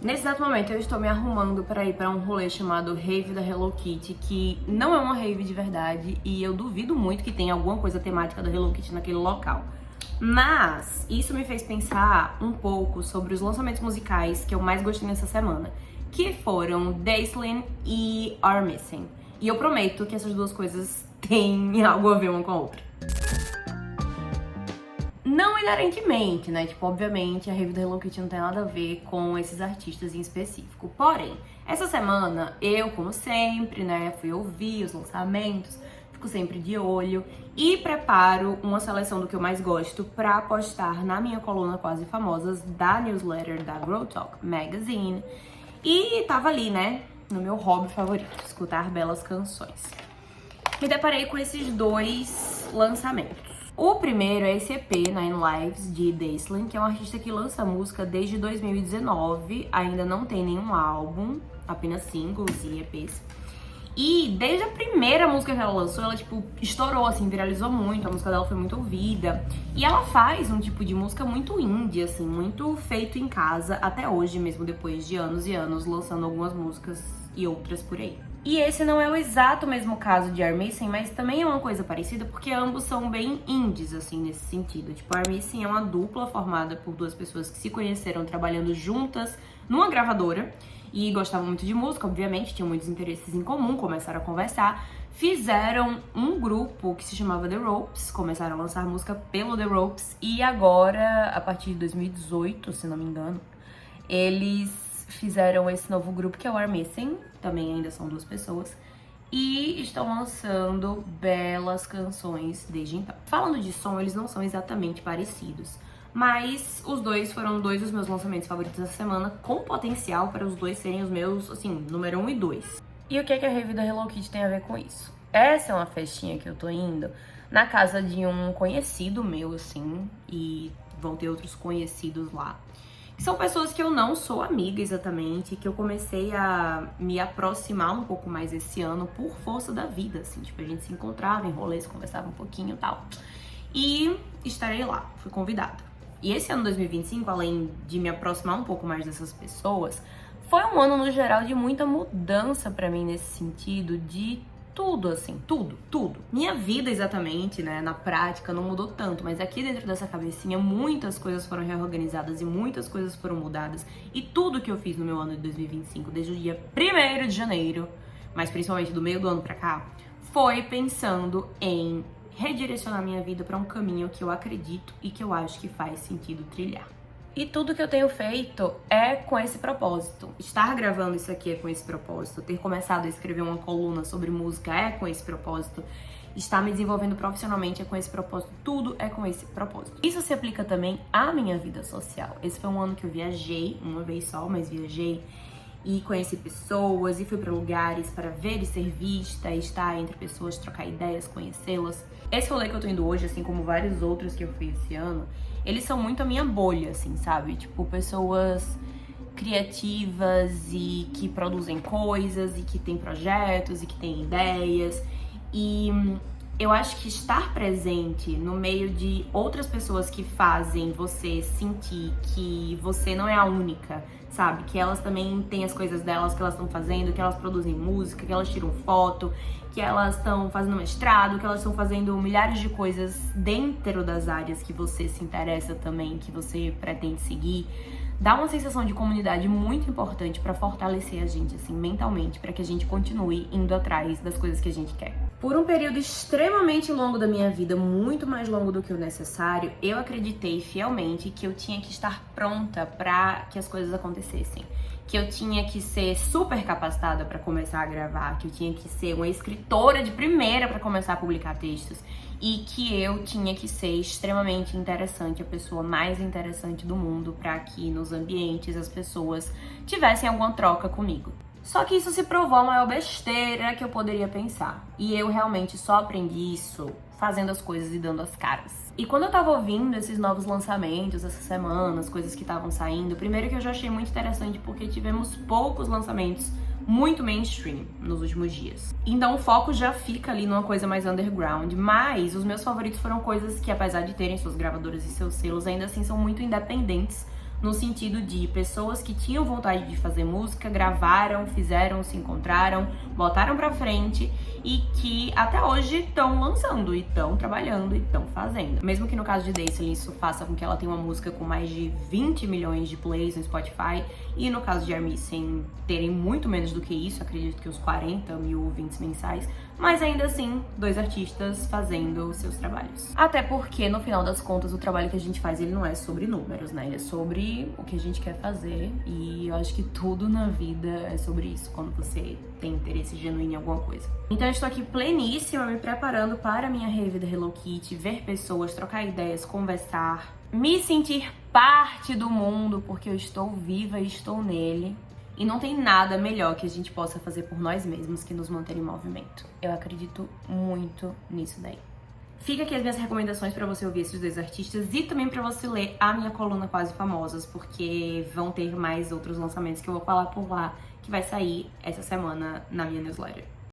Nesse exato momento eu estou me arrumando para ir para um rolê chamado Rave da Hello Kitty, que não é uma rave de verdade e eu duvido muito que tenha alguma coisa temática da Hello Kitty naquele local. Mas isso me fez pensar um pouco sobre os lançamentos musicais que eu mais gostei nessa semana, que foram Daisling e Are Missing. E eu prometo que essas duas coisas têm algo a ver uma com a outra. Não inerentemente, né? Tipo, obviamente, a review da Hello Kitty não tem nada a ver com esses artistas em específico. Porém, essa semana, eu, como sempre, né, fui ouvir os lançamentos, fico sempre de olho e preparo uma seleção do que eu mais gosto pra postar na minha coluna Quase Famosas da newsletter da Grow Talk Magazine. E tava ali, né, no meu hobby favorito, escutar belas canções. Me deparei com esses dois lançamentos. O primeiro é esse EP, Nine Lives, de Daisling, que é um artista que lança música desde 2019, ainda não tem nenhum álbum, apenas singles e EPs. E desde a primeira música que ela lançou, ela, tipo, estourou, assim, viralizou muito, a música dela foi muito ouvida. E ela faz um tipo de música muito indie, assim, muito feito em casa, até hoje, mesmo depois de anos e anos, lançando algumas músicas e outras por aí. E esse não é o exato mesmo caso de Are Missing, mas também é uma coisa parecida, porque ambos são bem indies, assim, nesse sentido. Tipo, Are Missing é uma dupla formada por duas pessoas que se conheceram trabalhando juntas numa gravadora e gostavam muito de música, obviamente, tinham muitos interesses em comum, começaram a conversar, fizeram um grupo que se chamava The Ropes, começaram a lançar música pelo The Ropes e agora, a partir de 2018, se não me engano, eles fizeram esse novo grupo que é o Are Missing, também ainda são duas pessoas, e estão lançando belas canções desde então. Falando de som, eles não são exatamente parecidos, mas os dois foram dois dos meus lançamentos favoritos dessa semana, com potencial para os dois serem os meus, assim, número 1 e 2. E o que é que a review da Hello Kitty tem a ver com isso? Essa é uma festinha que eu tô indo na casa de um conhecido meu, assim, e vão ter outros conhecidos lá. São pessoas que eu não sou amiga exatamente, que eu comecei a me aproximar um pouco mais esse ano por força da vida, assim. Tipo, a gente se encontrava em rolês, conversava um pouquinho e tal. E estarei lá, fui convidada. E esse ano 2025, além de me aproximar um pouco mais dessas pessoas, foi um ano no geral de muita mudança pra mim nesse sentido de tudo, assim, tudo. Minha vida exatamente, né, na prática não mudou tanto, mas aqui dentro dessa cabecinha muitas coisas foram reorganizadas e muitas coisas foram mudadas. E tudo que eu fiz no meu ano de 2025, desde o dia 1º de janeiro, mas principalmente do meio do ano pra cá, foi pensando em redirecionar minha vida pra um caminho que eu acredito e que eu acho que faz sentido trilhar. E tudo que eu tenho feito é com esse propósito. Estar gravando isso aqui é com esse propósito. Ter começado a escrever uma coluna sobre música é com esse propósito. Estar me desenvolvendo profissionalmente é com esse propósito. Tudo é com esse propósito. Isso se aplica também à minha vida social. Esse foi um ano que eu viajei, uma vez só, mas viajei. E conheci pessoas e fui para lugares para ver e ser vista, estar entre pessoas, trocar ideias, conhecê-las. Esse rolê que eu tô indo hoje, assim como vários outros que eu fiz esse ano, eles são muito a minha bolha, assim, sabe? Tipo, pessoas criativas e que produzem coisas e que têm projetos e que têm ideias. E eu acho que estar presente no meio de outras pessoas que fazem você sentir que você não é a única, sabe? Que elas também têm as coisas delas que elas estão fazendo, que elas produzem música, que elas tiram foto, que elas estão fazendo mestrado, que elas estão fazendo milhares de coisas dentro das áreas que você se interessa também, que você pretende seguir. Dá uma sensação de comunidade muito importante pra fortalecer a gente, assim, mentalmente, pra que a gente continue indo atrás das coisas que a gente quer. Por um período extremamente longo da minha vida, muito mais longo do que o necessário, eu acreditei fielmente que eu tinha que estar pronta pra que as coisas acontecessem. Que eu tinha que ser super capacitada pra começar a gravar, que eu tinha que ser uma escritora de primeira pra começar a publicar textos e que eu tinha que ser extremamente interessante, a pessoa mais interessante do mundo pra que nos ambientes as pessoas tivessem alguma troca comigo. Só que isso se provou a maior besteira que eu poderia pensar. E eu realmente só aprendi isso fazendo as coisas e dando as caras. E quando eu tava ouvindo esses novos lançamentos essa semana, as coisas que estavam saindo, primeiro que eu já achei muito interessante porque tivemos poucos lançamentos muito mainstream nos últimos dias. Então o foco já fica ali numa coisa mais underground, mas os meus favoritos foram coisas que, apesar de terem suas gravadoras e seus selos, ainda assim são muito independentes no sentido de pessoas que tinham vontade de fazer música, gravaram, fizeram, se encontraram, botaram pra frente e que até hoje estão lançando, e estão trabalhando, e estão fazendo. Mesmo que no caso de Daisy isso faça com que ela tenha uma música com mais de 20 milhões de plays no Spotify, e no caso de Armisen terem muito menos do que isso, acredito que uns 40 mil ouvintes mensais, mas ainda assim, 2 artistas fazendo seus trabalhos. Até porque, no final das contas, o trabalho que a gente faz, ele não é sobre números, né? Ele é sobre o que a gente quer fazer, e eu acho que tudo na vida é sobre isso, quando você tem interesse genuíno em alguma coisa. Então eu estou aqui pleníssima, me preparando para a minha rave da Hello Kitty, ver pessoas, trocar ideias, conversar, me sentir parte do mundo, porque eu estou viva e estou nele. E não tem nada melhor que a gente possa fazer por nós mesmos que nos manter em movimento. Eu acredito muito nisso daí. Fica aqui as minhas recomendações pra você ouvir esses 2 artistas e também pra você ler a minha coluna Quase Famosas, porque vão ter mais outros lançamentos que eu vou falar por lá, que vai sair essa semana na minha newsletter.